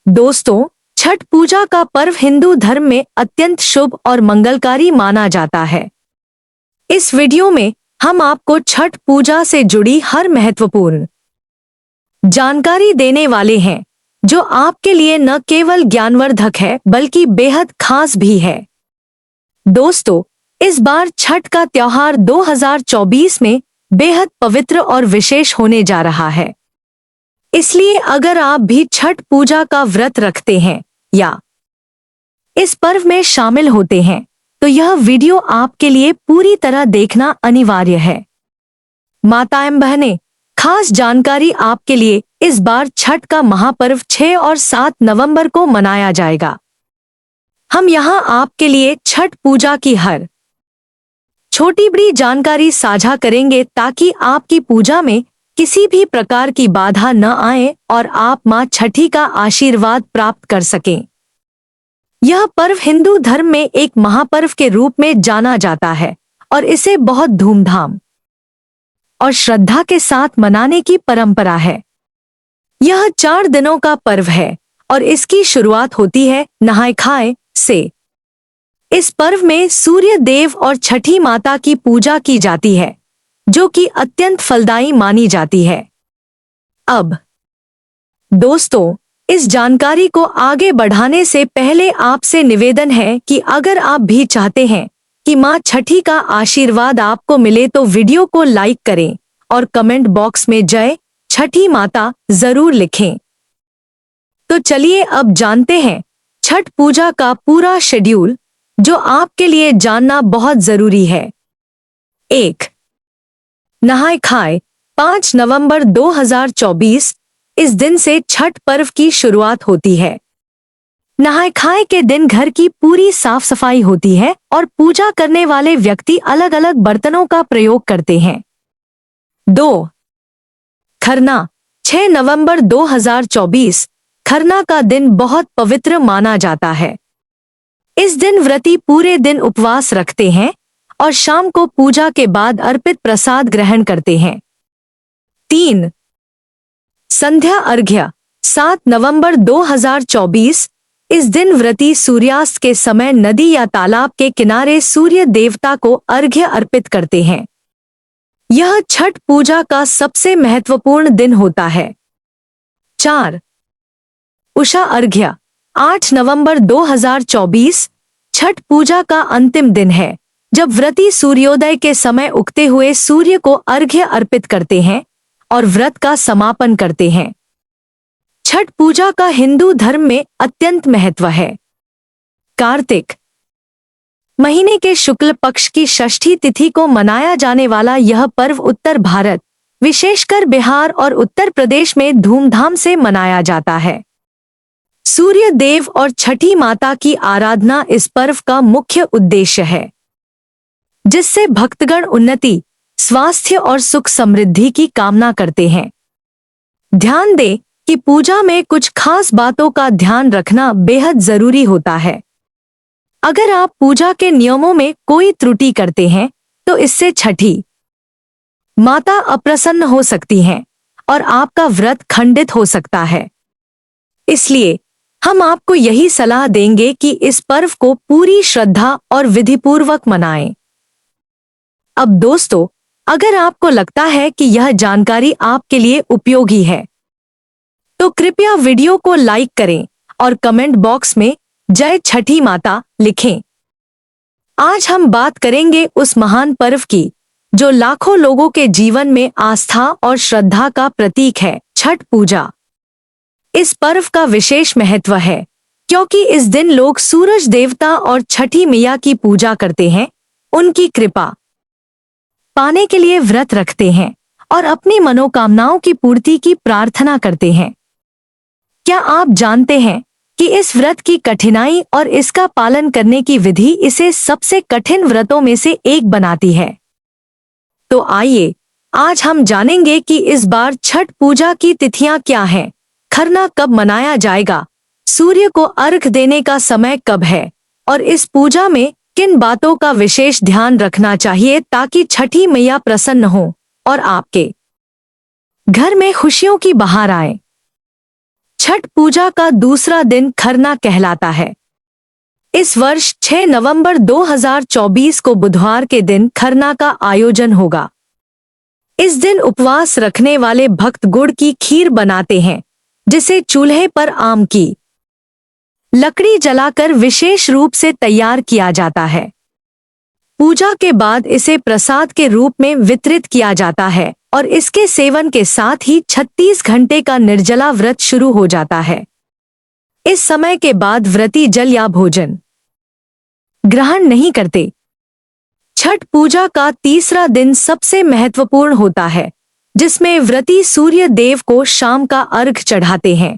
दोस्तों, छठ पूजा का पर्व हिंदू धर्म में अत्यंत शुभ और मंगलकारी माना जाता है। इस वीडियो में हम आपको छठ पूजा से जुड़ी हर महत्वपूर्ण जानकारी देने वाले हैं, जो आपके लिए न केवल ज्ञानवर्धक है बल्कि बेहद खास भी है। दोस्तों, इस बार छठ का त्योहार 2024 में बेहद पवित्र और विशेष होने जा रहा है। इसलिए अगर आप भी छठ पूजा का व्रत रखते हैं या इस पर्व में शामिल होते हैं, तो यह वीडियो आपके लिए पूरी तरह देखना अनिवार्य है। माताएं बहनें, खास जानकारी आपके लिए, इस बार छठ का महापर्व 6 और 7 नवंबर को मनाया जाएगा। हम यहां आपके लिए छठ पूजा की हर छोटी बड़ी जानकारी साझा करेंगे ताकि आपकी पूजा में किसी भी प्रकार की बाधा न आए और आप मां छठी का आशीर्वाद प्राप्त कर सकें। यह पर्व हिंदू धर्म में एक महापर्व के रूप में जाना जाता है और इसे बहुत धूमधाम और श्रद्धा के साथ मनाने की परंपरा है। यह 4 दिनों का पर्व है और इसकी शुरुआत होती है नहाय खाए से। इस पर्व में सूर्य देव और छठी माता की पूजा की जाती है, जो कि अत्यंत फलदायी मानी जाती है। अब दोस्तों, इस जानकारी को आगे बढ़ाने से पहले आपसे निवेदन है कि अगर आप भी चाहते हैं कि मां छठी का आशीर्वाद आपको मिले तो वीडियो को लाइक करें और कमेंट बॉक्स में जय छठी माता जरूर लिखें। तो चलिए अब जानते हैं छठ पूजा का पूरा शेड्यूल, जो आपके लिए जानना बहुत जरूरी है। 1. नहाय खाए 5 नवंबर 2024। इस दिन से छठ पर्व की शुरुआत होती है। नहाय खाए के दिन घर की पूरी साफ सफाई होती है और पूजा करने वाले व्यक्ति अलग अलग बर्तनों का प्रयोग करते हैं। 2. खरना 6 नवंबर 2024। खरना का दिन बहुत पवित्र माना जाता है। इस दिन व्रती पूरे दिन उपवास रखते हैं और शाम को पूजा के बाद अर्पित प्रसाद ग्रहण करते हैं। 3. संध्या अर्घ्य 7 नवंबर 2024। इस दिन व्रती सूर्यास्त के समय नदी या तालाब के किनारे सूर्य देवता को अर्घ्य अर्पित करते हैं। यह छठ पूजा का सबसे महत्वपूर्ण दिन होता है। 4. उषा अर्घ्य 8 नवंबर 2024। छठ पूजा का अंतिम दिन है, जब व्रती सूर्योदय के समय उगते हुए सूर्य को अर्घ्य अर्पित करते हैं और व्रत का समापन करते हैं। छठ पूजा का हिंदू धर्म में अत्यंत महत्व है। कार्तिक महीने के शुक्ल पक्ष की षष्ठी तिथि को मनाया जाने वाला यह पर्व उत्तर भारत, विशेषकर बिहार और उत्तर प्रदेश में धूमधाम से मनाया जाता है। सूर्य देव और छठी माता की आराधना इस पर्व का मुख्य उद्देश्य है, जिससे भक्तगण उन्नति, स्वास्थ्य और सुख समृद्धि की कामना करते हैं। ध्यान दें कि पूजा में कुछ खास बातों का ध्यान रखना बेहद जरूरी होता है। अगर आप पूजा के नियमों में कोई त्रुटि करते हैं, तो इससे छठी माता अप्रसन्न हो सकती हैं और आपका व्रत खंडित हो सकता है। इसलिए हम आपको यही सलाह देंगे कि इस पर्व को पूरी श्रद्धा और विधिपूर्वक मनाएं। अब दोस्तों, अगर आपको लगता है कि यह जानकारी आपके लिए उपयोगी है, तो कृपया वीडियो को लाइक करें और कमेंट बॉक्स में जय छठी माता लिखें। आज हम बात करेंगे उस महान पर्व की, जो लाखों लोगों के जीवन में आस्था और श्रद्धा का प्रतीक है, छठ पूजा। इस पर्व का विशेष महत्व है क्योंकि इस दिन लोग सूरज देवता और छठी मैया की पूजा करते हैं, उनकी कृपा पाने के लिए व्रत रखते हैं और अपनी मनोकामनाओं की पूर्ति की प्रार्थना करते हैं। क्या आप जानते हैं कि इस व्रत की कठिनाई और इसका पालन करने की विधि इसे सबसे कठिन व्रतों में से एक बनाती है? तो आइए आज हम जानेंगे कि इस बार छठ पूजा की तिथियां क्या हैं, खरना कब मनाया जाएगा, सूर्य को अर्घ देने का समय कब है और इस पूजा में किन बातों का विशेष ध्यान रखना चाहिए ताकि छठी मैया प्रसन्न हो और आपके घर में खुशियों की बहार आए। छठ पूजा का दूसरा दिन खरना कहलाता है। इस वर्ष 6 नवंबर 2024 को बुधवार के दिन खरना का आयोजन होगा। इस दिन उपवास रखने वाले भक्त गुड़ की खीर बनाते हैं, जिसे चूल्हे पर आम की लकड़ी जलाकर विशेष रूप से तैयार किया जाता है। पूजा के बाद इसे प्रसाद के रूप में वितरित किया जाता है और इसके सेवन के साथ ही 36 घंटे का निर्जला व्रत शुरू हो जाता है। इस समय के बाद व्रती जल या भोजन ग्रहण नहीं करते। छठ पूजा का तीसरा दिन सबसे महत्वपूर्ण होता है, जिसमें व्रती सूर्य देव को शाम का अर्घ चढ़ाते हैं।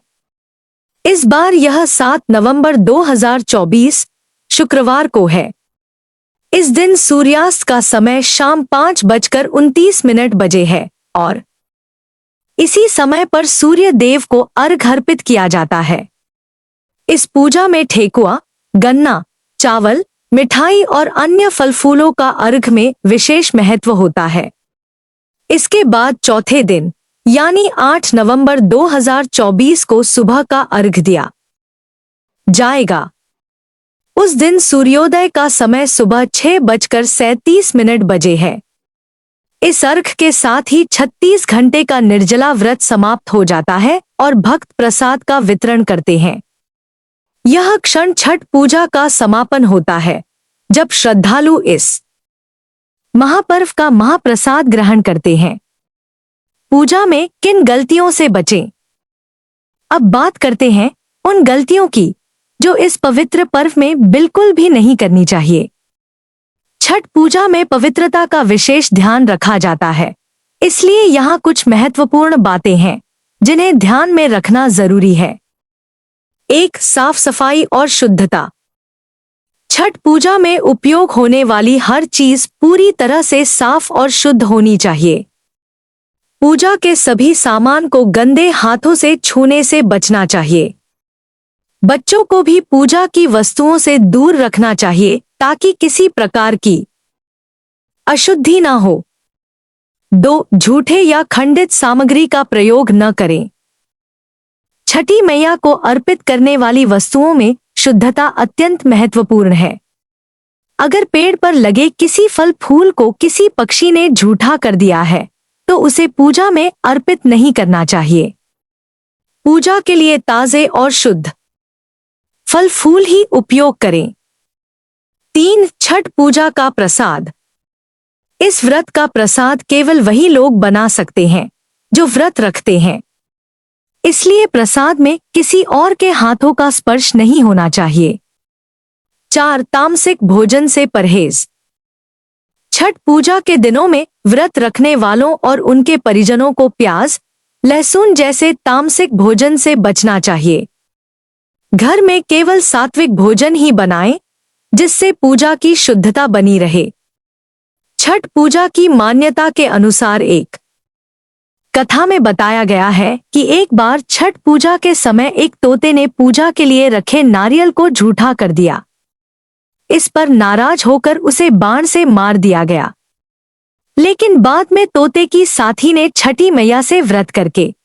इस बार यह 7 नवंबर 2024 शुक्रवार को है। इस दिन सूर्यास्त का समय शाम 5:29 है और इसी समय पर सूर्य देव को अर्घ अर्पित किया जाता है। इस पूजा में ठेकुआ, गन्ना, चावल, मिठाई और अन्य फल फूलों का अर्घ में विशेष महत्व होता है। इसके बाद चौथे दिन यानी 8 नवंबर 2024 को सुबह का अर्घ दिया जाएगा। उस दिन सूर्योदय का समय सुबह 6:37 है। इस अर्घ के साथ ही 36 घंटे का निर्जला व्रत समाप्त हो जाता है और भक्त प्रसाद का वितरण करते हैं। यह क्षण छठ पूजा का समापन होता है, जब श्रद्धालु इस महापर्व का महाप्रसाद ग्रहण करते हैं। पूजा में किन गलतियों से बचें? अब बात करते हैं उन गलतियों की जो इस पवित्र पर्व में बिल्कुल भी नहीं करनी चाहिए। छठ पूजा में पवित्रता का विशेष ध्यान रखा जाता है, इसलिए यहाँ कुछ महत्वपूर्ण बातें हैं जिन्हें ध्यान में रखना जरूरी है। 1. साफ सफाई और शुद्धता। छठ पूजा में उपयोग होने वाली हर चीज पूरी तरह से साफ और शुद्ध होनी चाहिए। पूजा के सभी सामान को गंदे हाथों से छूने से बचना चाहिए। बच्चों को भी पूजा की वस्तुओं से दूर रखना चाहिए ताकि किसी प्रकार की अशुद्धि ना हो। 2. झूठे या खंडित सामग्री का प्रयोग न करें। छठी मैया को अर्पित करने वाली वस्तुओं में शुद्धता अत्यंत महत्वपूर्ण है। अगर पेड़ पर लगे किसी फल फूल को किसी पक्षी ने झूठा कर दिया है, तो उसे पूजा में अर्पित नहीं करना चाहिए। पूजा के लिए ताजे और शुद्ध फल फूल ही उपयोग करें। 3. छठ पूजा का प्रसाद। इस व्रत का प्रसाद केवल वही लोग बना सकते हैं जो व्रत रखते हैं, इसलिए प्रसाद में किसी और के हाथों का स्पर्श नहीं होना चाहिए। 4. तामसिक भोजन से परहेज। छठ पूजा के दिनों में व्रत रखने वालों और उनके परिजनों को प्याज, लहसुन जैसे तामसिक भोजन से बचना चाहिए। घर में केवल सात्विक भोजन ही बनाएं, जिससे पूजा की शुद्धता बनी रहे। छठ पूजा की मान्यता के अनुसार एक कथा में बताया गया है कि एक बार छठ पूजा के समय एक तोते ने पूजा के लिए रखे नारियल को झूठा कर दिया। इस पर नाराज होकर उसे बाण से मार दिया गया। लेकिन बाद में तोते की साथी ने छठी मैया से व्रत करके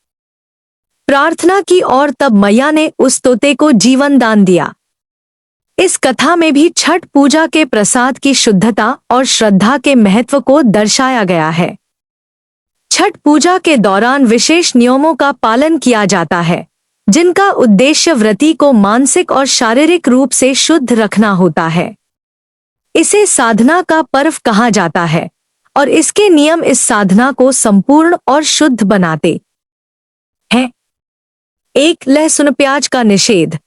प्रार्थना की और तब मैया ने उस तोते को जीवन दान दिया। इस कथा में भी छठ पूजा के प्रसाद की शुद्धता और श्रद्धा के महत्व को दर्शाया गया है। छठ पूजा के दौरान विशेष नियमों का पालन किया जाता है, जिनका उद्देश्य व्रती को मानसिक और शारीरिक रूप से शुद्ध रखना होता है। इसे साधना का पर्व कहा जाता है और इसके नियम इस साधना को संपूर्ण और शुद्ध बनाते हैं। 1. लहसुन प्याज का निषेध।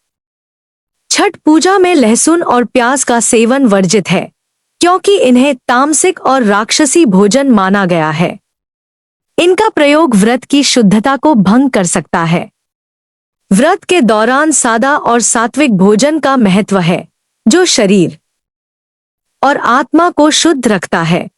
छठ पूजा में लहसुन और प्याज का सेवन वर्जित है, क्योंकि इन्हें तामसिक और राक्षसी भोजन माना गया है। इनका प्रयोग व्रत की शुद्धता को भंग कर सकता है। व्रत के दौरान सादा और सात्विक भोजन का महत्व है, जो शरीर और आत्मा को शुद्ध रखता है।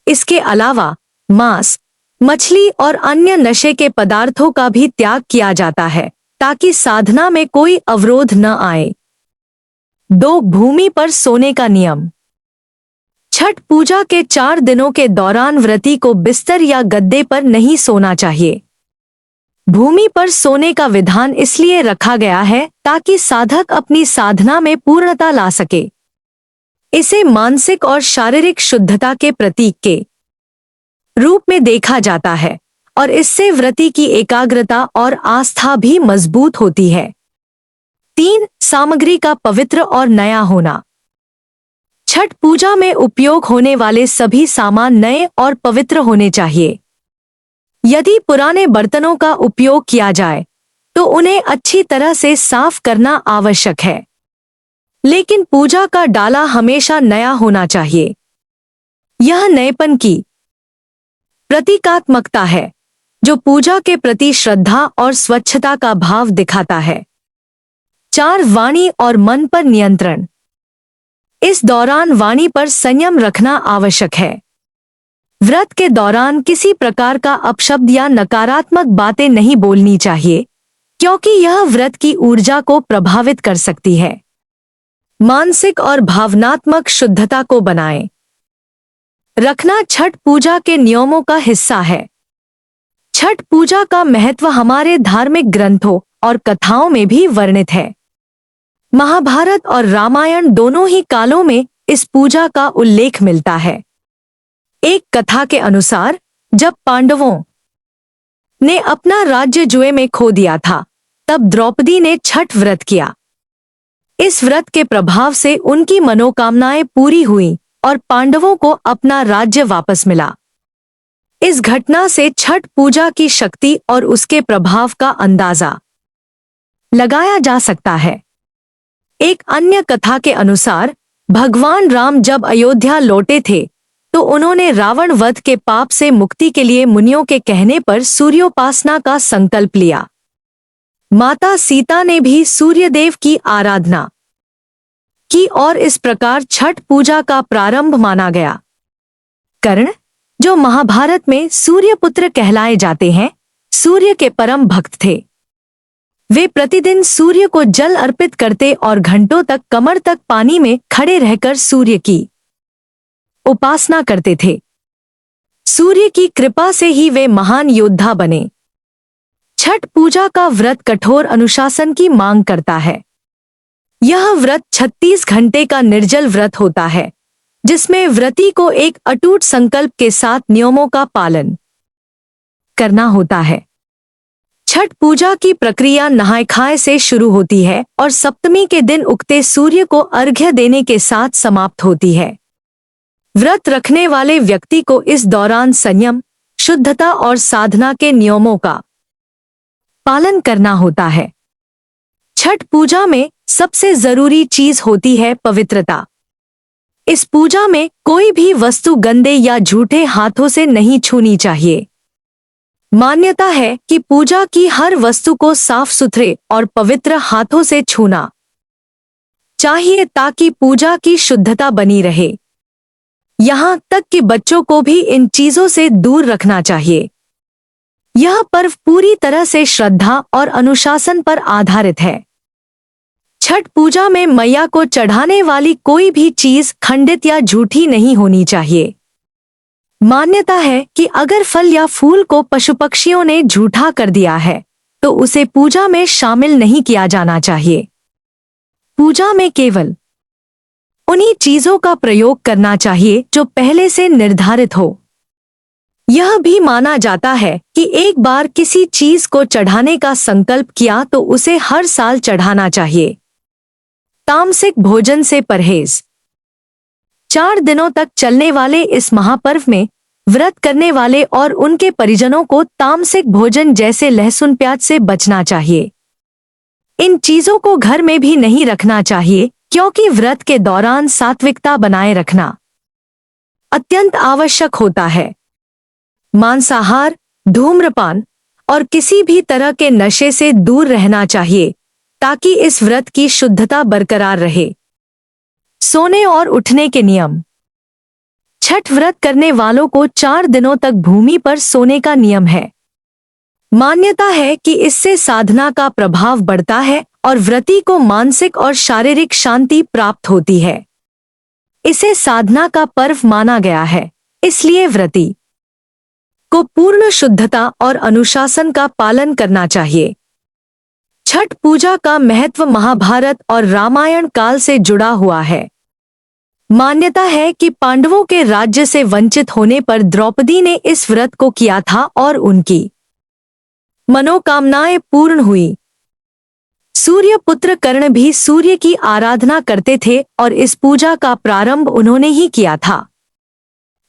इसके अलावा मांस, मछली और अन्य नशे के पदार्थों का भी त्याग किया जाता है, ताकि साधना में कोई अवरोध न आए। 2. भूमि पर सोने का नियम। छठ पूजा के 4 दिनों के दौरान व्रती को बिस्तर या गद्दे पर नहीं सोना चाहिए। भूमि पर सोने का विधान इसलिए रखा गया है ताकि साधक अपनी साधना में पूर्णता ला सके। इसे मानसिक और शारीरिक शुद्धता के प्रतीक के रूप में देखा जाता है और इससे व्रती की एकाग्रता और आस्था भी मजबूत होती है। 3. सामग्री का पवित्र और नया होना। छठ पूजा में उपयोग होने वाले सभी सामान नए और पवित्र होने चाहिए। यदि पुराने बर्तनों का उपयोग किया जाए तो उन्हें अच्छी तरह से साफ करना आवश्यक है, लेकिन पूजा का डाला हमेशा नया होना चाहिए। यह नएपन की प्रतीकात्मकता है जो पूजा के प्रति श्रद्धा और स्वच्छता का भाव दिखाता है। 4. वाणी और मन पर नियंत्रण। इस दौरान वाणी पर संयम रखना आवश्यक है। व्रत के दौरान किसी प्रकार का अपशब्द या नकारात्मक बातें नहीं बोलनी चाहिए, क्योंकि यह व्रत की ऊर्जा को प्रभावित कर सकती है। मानसिक और भावनात्मक शुद्धता को बनाए रखना छठ पूजा के नियमों का हिस्सा है। छठ पूजा का महत्व हमारे धार्मिक ग्रंथों और कथाओं में भी वर्णित है। महाभारत और रामायण दोनों ही कालों में इस पूजा का उल्लेख मिलता है। एक कथा के अनुसार जब पांडवों ने अपना राज्य जुए में खो दिया था, तब द्रौपदी ने छठ व्रत किया। इस व्रत के प्रभाव से उनकी मनोकामनाएं पूरी हुई और पांडवों को अपना राज्य वापस मिला। इस घटना से छठ पूजा की शक्ति और उसके प्रभाव का अंदाजा लगाया जा सकता है। एक अन्य कथा के अनुसार भगवान राम जब अयोध्या लौटे थे तो उन्होंने रावण वध के पाप से मुक्ति के लिए मुनियों के कहने पर सूर्योपासना का संकल्प लिया। माता सीता ने भी सूर्यदेव की आराधना की और इस प्रकार छठ पूजा का प्रारंभ माना गया। कर्ण, जो महाभारत में सूर्यपुत्र कहलाए जाते हैं, सूर्य के परम भक्त थे। वे प्रतिदिन सूर्य को जल अर्पित करते और घंटों तक कमर तक पानी में खड़े रहकर सूर्य की उपासना करते थे। सूर्य की कृपा से ही वे महान योद्धा बने। छठ पूजा का व्रत कठोर अनुशासन की मांग करता है। यह व्रत 36 घंटे का निर्जल व्रत होता है, जिसमें व्रती को एक अटूट संकल्प के साथ नियमों का पालन करना होता है। छठ पूजा की प्रक्रिया नहाय खाए से शुरू होती है और सप्तमी के दिन उगते सूर्य को अर्घ्य देने के साथ समाप्त होती है। व्रत रखने वाले व्यक्ति को इस दौरान संयम, शुद्धता और साधना के नियमों का पालन करना होता है। छठ पूजा में सबसे जरूरी चीज होती है पवित्रता। इस पूजा में कोई भी वस्तु गंदे या झूठे हाथों से नहीं छूनी चाहिए। मान्यता है कि पूजा की हर वस्तु को साफ सुथरे और पवित्र हाथों से छूना चाहिए ताकि पूजा की शुद्धता बनी रहे। यहाँ तक कि बच्चों को भी इन चीजों से दूर रखना चाहिए। यह पर्व पूरी तरह से श्रद्धा और अनुशासन पर आधारित है। छठ पूजा में मैया को चढ़ाने वाली कोई भी चीज खंडित या झूठी नहीं होनी चाहिए। मान्यता है कि अगर फल या फूल को पशु पक्षियों ने झूठा कर दिया है तो उसे पूजा में शामिल नहीं किया जाना चाहिए। पूजा में केवल उन्हीं चीजों का प्रयोग करना चाहिए जो पहले से निर्धारित हो। यह भी माना जाता है कि एक बार किसी चीज को चढ़ाने का संकल्प किया तो उसे हर साल चढ़ाना चाहिए। तामसिक भोजन से परहेज। 4 दिनों तक चलने वाले इस महापर्व में व्रत करने वाले और उनके परिजनों को तामसिक भोजन जैसे लहसुन प्याज से बचना चाहिए। इन चीजों को घर में भी नहीं रखना चाहिए, क्योंकि व्रत के दौरान सात्विकता बनाए रखना अत्यंत आवश्यक होता है। मांसाहार, धूम्रपान और किसी भी तरह के नशे से दूर रहना चाहिए ताकि इस व्रत की शुद्धता बरकरार रहे। सोने और उठने के नियम। छठ व्रत करने वालों को 4 दिनों तक भूमि पर सोने का नियम है। मान्यता है कि इससे साधना का प्रभाव बढ़ता है और व्रती को मानसिक और शारीरिक शांति प्राप्त होती है। इसे साधना का पर्व माना गया है, इसलिए व्रती को पूर्ण शुद्धता और अनुशासन का पालन करना चाहिए। छठ पूजा का महत्व महाभारत और रामायण काल से जुड़ा हुआ है। मान्यता है कि पांडवों के राज्य से वंचित होने पर द्रौपदी ने इस व्रत को किया था और उनकी मनोकामनाएं पूर्ण हुई। सूर्य पुत्र कर्ण भी सूर्य की आराधना करते थे और इस पूजा का प्रारंभ उन्होंने ही किया था।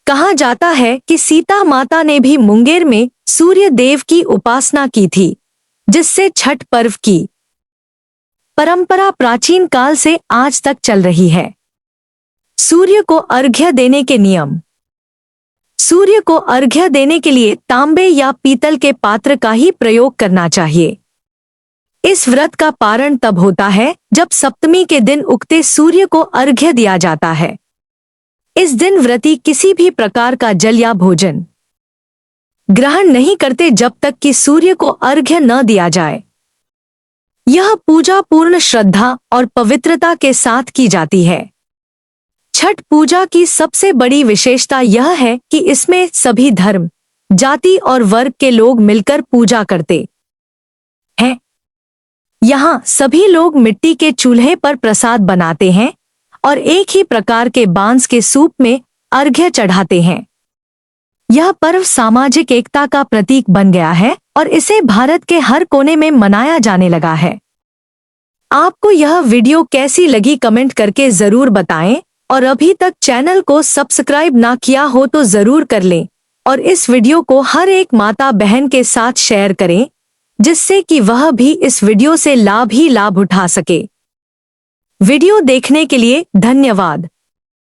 कहा जाता है कि सीता माता ने भी मुंगेर में सूर्य देव की उपासना की थी, जिससे छठ पर्व की परंपरा प्राचीन काल से आज तक चल रही है। सूर्य को अर्घ्य देने के नियम। सूर्य को अर्घ्य देने के लिए तांबे या पीतल के पात्र का ही प्रयोग करना चाहिए। इस व्रत का पारण तब होता है जब सप्तमी के दिन उगते सूर्य को अर्घ्य दिया जाता है। इस दिन व्रती किसी भी प्रकार का जल या भोजन ग्रहण नहीं करते जब तक कि सूर्य को अर्घ्य न दिया जाए। यह पूजा पूर्ण श्रद्धा और पवित्रता के साथ की जाती है। छठ पूजा की सबसे बड़ी विशेषता यह है कि इसमें सभी धर्म, जाति और वर्ग के लोग मिलकर पूजा करते हैं। यहाँ सभी लोग मिट्टी के चूल्हे पर प्रसाद बनाते हैं और एक ही प्रकार के बांस के सूप में अर्घ्य चढ़ाते हैं। यह पर्व सामाजिक एकता का प्रतीक बन गया है और इसे भारत के हर कोने में मनाया जाने लगा है। आपको यह वीडियो कैसी लगी कमेंट करके जरूर बताएं और अभी तक चैनल को सब्सक्राइब ना किया हो तो जरूर कर लें और इस वीडियो को हर एक माता बहन के साथ शेयर करें, जिससे कि वह भी इस वीडियो से लाभ उठा सके। वीडियो देखने के लिए धन्यवाद।